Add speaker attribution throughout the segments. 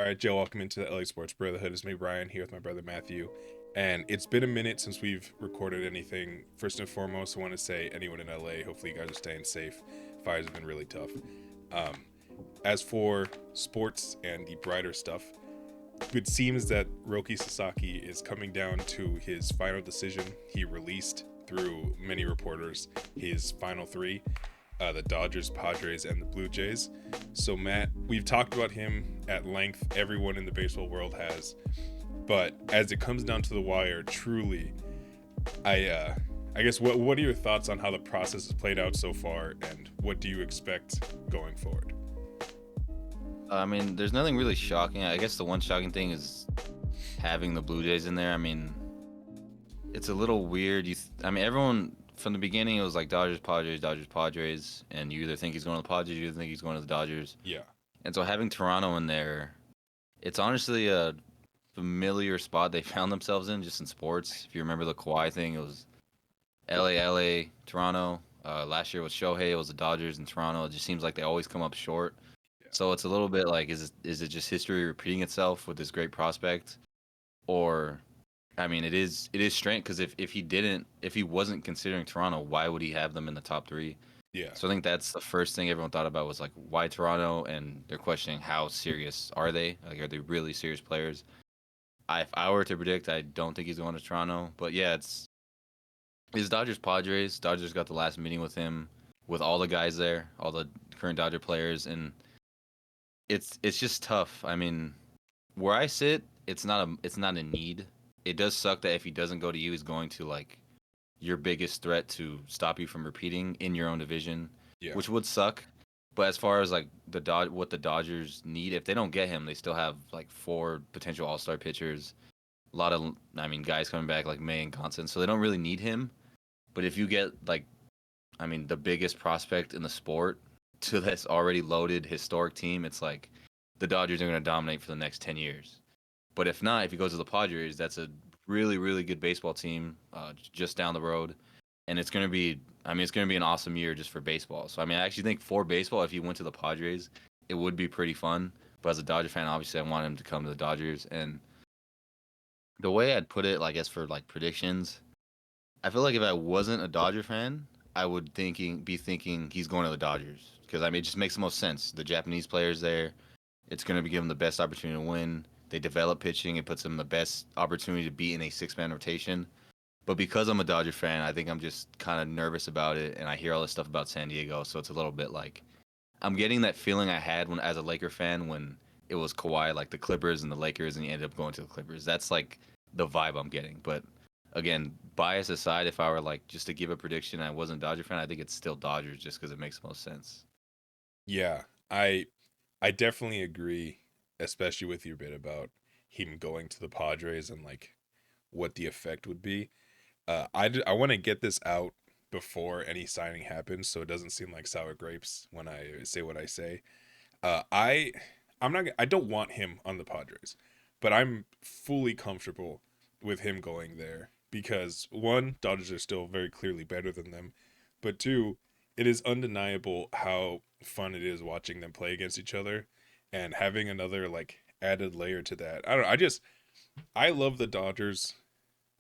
Speaker 1: All right, Joe, welcome into the LA Sports Brotherhood. It's me, Brian, here with my brother Matthew. And it's been a minute since we've recorded anything. First and foremost, I want to say anyone in LA, hopefully you guys are staying safe. Fires have been really tough. Um, as for sports and the brighter stuff, it seems that Roki Sasaki is coming down to his final decision. He released, through many reporters, his final three, the Dodgers, Padres, and the Blue Jays. So, Matt, we've talked about him at length. Everyone in the baseball world has. But as it comes down to the wire, truly, I guess what are your thoughts on how the process has played out so far, and what do you expect going forward?
Speaker 2: I mean, there's nothing really shocking. I guess the one shocking thing is having the Blue Jays in there. I mean, it's a little weird. I mean, everyone from the beginning it was like Dodgers, Padres, Dodgers, Padres, and you either think he's going to the Padres, you either think he's going to the Dodgers.
Speaker 1: Yeah,
Speaker 2: And so having Toronto in there, it's honestly a familiar spot they found themselves in just in sports. If you remember the Kawhi thing, it was LA, Toronto. Last year was Shohei, it was the Dodgers and Toronto. It just seems like they always come up short.
Speaker 1: yeah,
Speaker 2: So it's a little bit like, is it just history repeating itself with this great prospect, or, I mean, it is strange because if he wasn't considering Toronto, why would he have them in the top three?
Speaker 1: yeah,
Speaker 2: So I think that's the first thing everyone thought about was like, why Toronto, and they're questioning how serious are they? Like, are they really serious players? If I were to predict, I don't think he's going to Toronto, but yeah, it's Dodgers Padres. Dodgers got the last meeting with him, with all the guys there, all the current Dodger players, and it's just tough. I mean, where I sit, it's not a need. It does suck that if he doesn't go to you, he's going to like your biggest threat to stop you from repeating in your own division,
Speaker 1: yeah,
Speaker 2: which would suck. But as far as like what the Dodgers need, if they don't get him, they still have like four potential All Star pitchers. A lot of, I mean, guys coming back like May and Gonson, so they don't really need him. But if you get like, I mean, the biggest prospect in the sport to this already loaded historic team, it's like the Dodgers are going to dominate for the next 10 years. But if not, if he goes to the Padres, that's a really, really good baseball team just down the road. And it's going to be, I mean, it's going to be an awesome year just for baseball. So, I mean, I actually think for baseball, if he went to the Padres, it would be pretty fun. But as a Dodger fan, obviously, I want him to come to the Dodgers. And the way I'd put it, I guess, for like predictions, I feel like if I wasn't a Dodger fan, I would be thinking he's going to the Dodgers because I mean it just makes the most sense. The Japanese players there, it's going to be given the best opportunity to win. They develop pitching, it puts them the best opportunity to be in a six-man rotation. But because I'm a Dodger fan, I think I'm just kind of nervous about it, and I hear all this stuff about San Diego, so it's a little bit like I'm getting that feeling I had when as a Laker fan when it was Kawhi, like the Clippers and the Lakers, and he ended up going to the Clippers. That's like the vibe I'm getting. But again, bias aside, if I were like just to give a prediction, I wasn't a Dodger fan. I think it's still Dodgers just because it makes the most sense.
Speaker 1: yeah. I definitely agree, especially with your bit about him going to the Padres and like what the effect would be. I want to get this out before any signing happens, so it doesn't seem like sour grapes when I say what I say. I don't want him on the Padres, but I'm fully comfortable with him going there because one, Dodgers are still very clearly better than them, but two, it is undeniable how fun it is watching them play against each other, and having another like added layer to that. I don't know. I love the Dodgers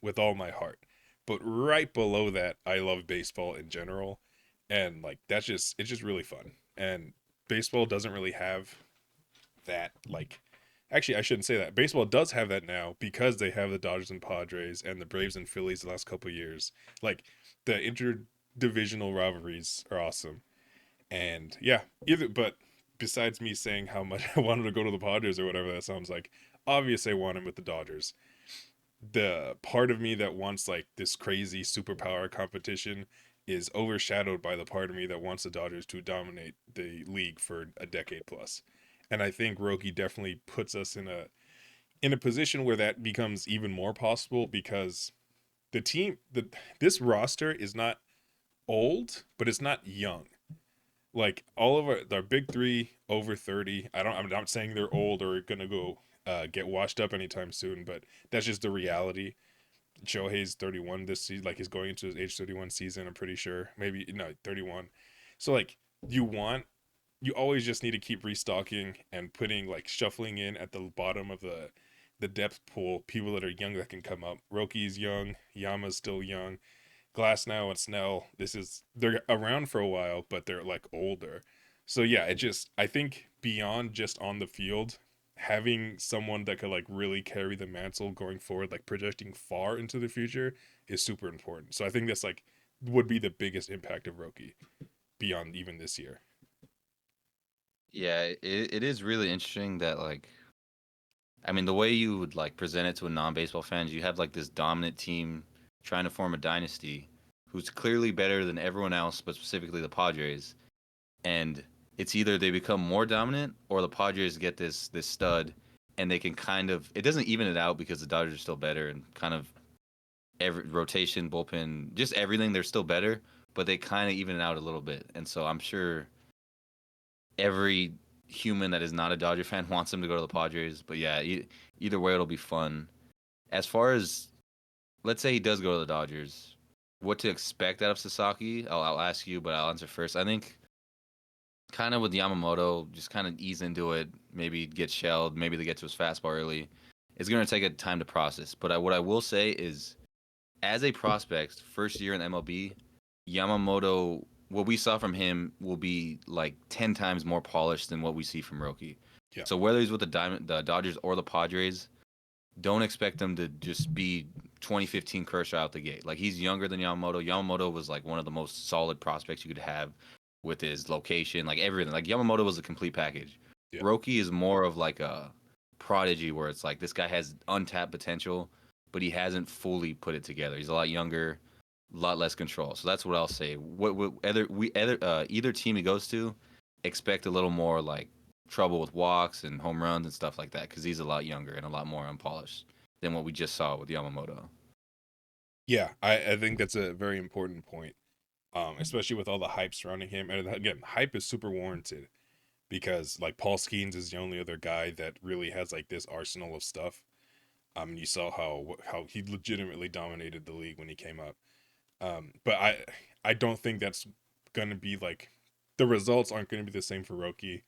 Speaker 1: with all my heart. But right below that, I love baseball in general. And like it's just really fun. And baseball doesn't really have that like actually I shouldn't say that. Baseball does have that now because they have the Dodgers and Padres and the Braves and Phillies the last couple of years. Like the interdivisional rivalries are awesome. And yeah, either but besides me saying how much I wanted to go to the Padres or whatever that sounds like, obviously I want him with the Dodgers. The part of me that wants like this crazy superpower competition is overshadowed by the part of me that wants the Dodgers to dominate the league for a decade plus. And I think Roki definitely puts us in a position where that becomes even more possible because the this roster is not old, but it's not young. Like all of our big three over 30. I'm not saying they're old or gonna go get washed up anytime soon, but that's just the reality. Shohei's 31 this season, like he's going into his age 31 season. I'm pretty sure, maybe no 31. So like you want you always just need to keep restocking and putting like shuffling in at the bottom of the depth pool people that are young that can come up. Roki's young, Yama's still young. Glass now and Snell, this is they're around for a while, but they're like older. So yeah, it just I think beyond just on the field, having someone that could like really carry the mantle going forward, like projecting far into the future, is super important. So I think that's like would be the biggest impact of Roki beyond even this year.
Speaker 2: Yeah, it is really interesting that like I mean the way you would like present it to a non-baseball fan is you have like this dominant team trying to form a dynasty who's clearly better than everyone else, but specifically the Padres. And it's either they become more dominant or the Padres get this stud and they can kind of it doesn't even it out because the Dodgers are still better and kind of every rotation, bullpen, just everything they're still better, but they kind of even it out a little bit. And so I'm sure every human that is not a Dodger fan wants them to go to the Padres. But yeah, either way, it'll be fun. As far as let's say he does go to the Dodgers, what to expect out of Sasaki? I'll ask you, but I'll answer first. I think kind of with Yamamoto, just kind of ease into it. Maybe get shelled. Maybe they get to his fastball early. It's going to take a time to process. But what I will say is, as a prospect, first year in MLB, Yamamoto, what we saw from him will be like 10 times more polished than what we see from Roki.
Speaker 1: Yeah.
Speaker 2: So whether he's with the Dodgers or the Padres, don't expect them to just be 2015 Kershaw out the gate. Like he's younger than Yamamoto. Yamamoto was like one of the most solid prospects you could have with his location, like everything. Like Yamamoto was a complete package.
Speaker 1: Yeah.
Speaker 2: Roki is more of like a prodigy where it's like this guy has untapped potential, but he hasn't fully put it together. He's a lot younger, a lot less control. So that's what I'll say. Either team he goes to, expect a little more like trouble with walks and home runs and stuff like that because he's a lot younger and a lot more unpolished than what we just saw with Yamamoto.
Speaker 1: Yeah, I think that's a very important point. Especially with all the hype surrounding him. And again, hype is super warranted because like Paul Skeens is the only other guy that really has like this arsenal of stuff. You saw how he legitimately dominated the league when he came up. But I don't think that's gonna be like the results aren't gonna be the same for Roki.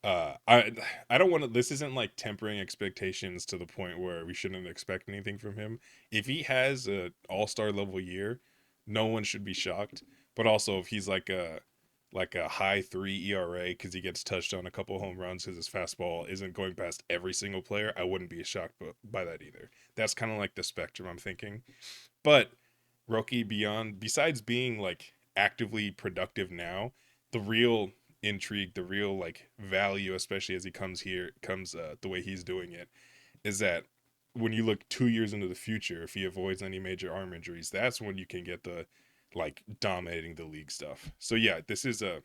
Speaker 1: I don't want to. This isn't like tempering expectations to the point where we shouldn't expect anything from him. If he has a All Star level year, no one should be shocked. But also, if he's like a high 3 ERA because he gets touched on a couple home runs because his fastball isn't going past every single player, I wouldn't be shocked by that either. That's kind of like the spectrum I'm thinking. But Roki beyond besides being like actively productive now, the real intrigue, the real like value, especially as he comes the way he's doing it, is that when you look 2 years into the future, if he avoids any major arm injuries, that's when you can get the like dominating the league stuff. So yeah, this is a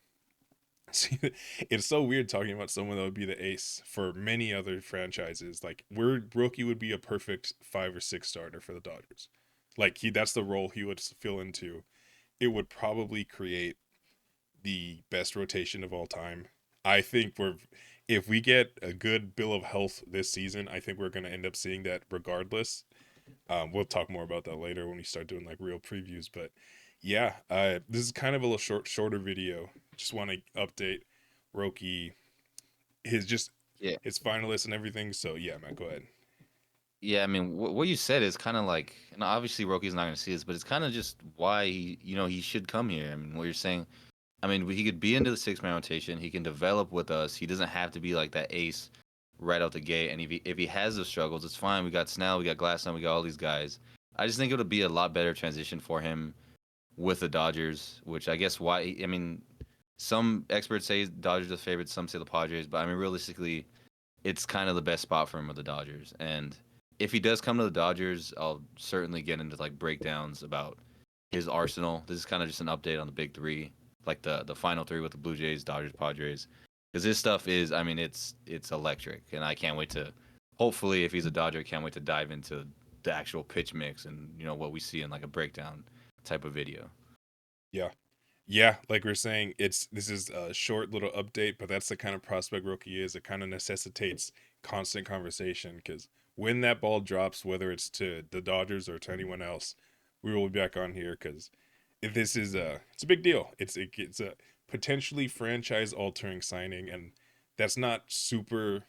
Speaker 1: it's so weird talking about someone that would be the ace for many other franchises. Like where Roki would be a perfect 5 or 6 starter for the Dodgers. Like that's the role he would fill into. It would probably create the best rotation of all time. I think if we get a good bill of health this season, I think we're going to end up seeing that regardless. We'll talk more about that later when we start doing like real previews. But yeah, this is kind of a little shorter video. Just want to update Roki, his just
Speaker 2: Yeah.
Speaker 1: his finalists and everything. So yeah, man, go ahead.
Speaker 2: Yeah, I mean, what you said is kind of like, and obviously Roki's not going to see this, but it's kind of just why he should come here. I mean, what you're saying, I mean, he could be into the 6 man rotation. He can develop with us. He doesn't have to be like that ace right out the gate. And if he has those struggles, it's fine. We got Snell, we got Glasnow, we got all these guys. I just think it'll be a lot better transition for him with the Dodgers, which I guess why. I mean, some experts say Dodgers are the favorite, some say the Padres, but I mean, realistically, it's kind of the best spot for him with the Dodgers. And if he does come to the Dodgers, I'll certainly get into like breakdowns about his arsenal. This is kind of just an update on the big three, like the final three with the Blue Jays, Dodgers, Padres. Because this stuff is, I mean, it's electric, and I can't wait to. Hopefully, if he's a Dodger, I can't wait to dive into the actual pitch mix and what we see in like a breakdown type of video.
Speaker 1: Yeah. Yeah, like we're saying, this is a short little update, but that's the kind of prospect Roki is. It kind of necessitates constant conversation because when that ball drops, whether it's to the Dodgers or to anyone else, we will be back on here because this is it's a big deal. It's a potentially franchise altering signing, and that's not super.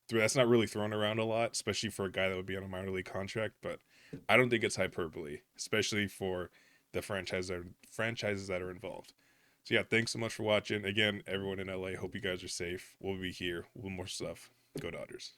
Speaker 1: That's not really thrown around a lot, especially for a guy that would be on a minor league contract. But I don't think it's hyperbole, especially for the franchises that are involved. So yeah, thanks so much for watching. Again, everyone in LA, hope you guys are safe. We'll be here with more stuff. Go Dodgers.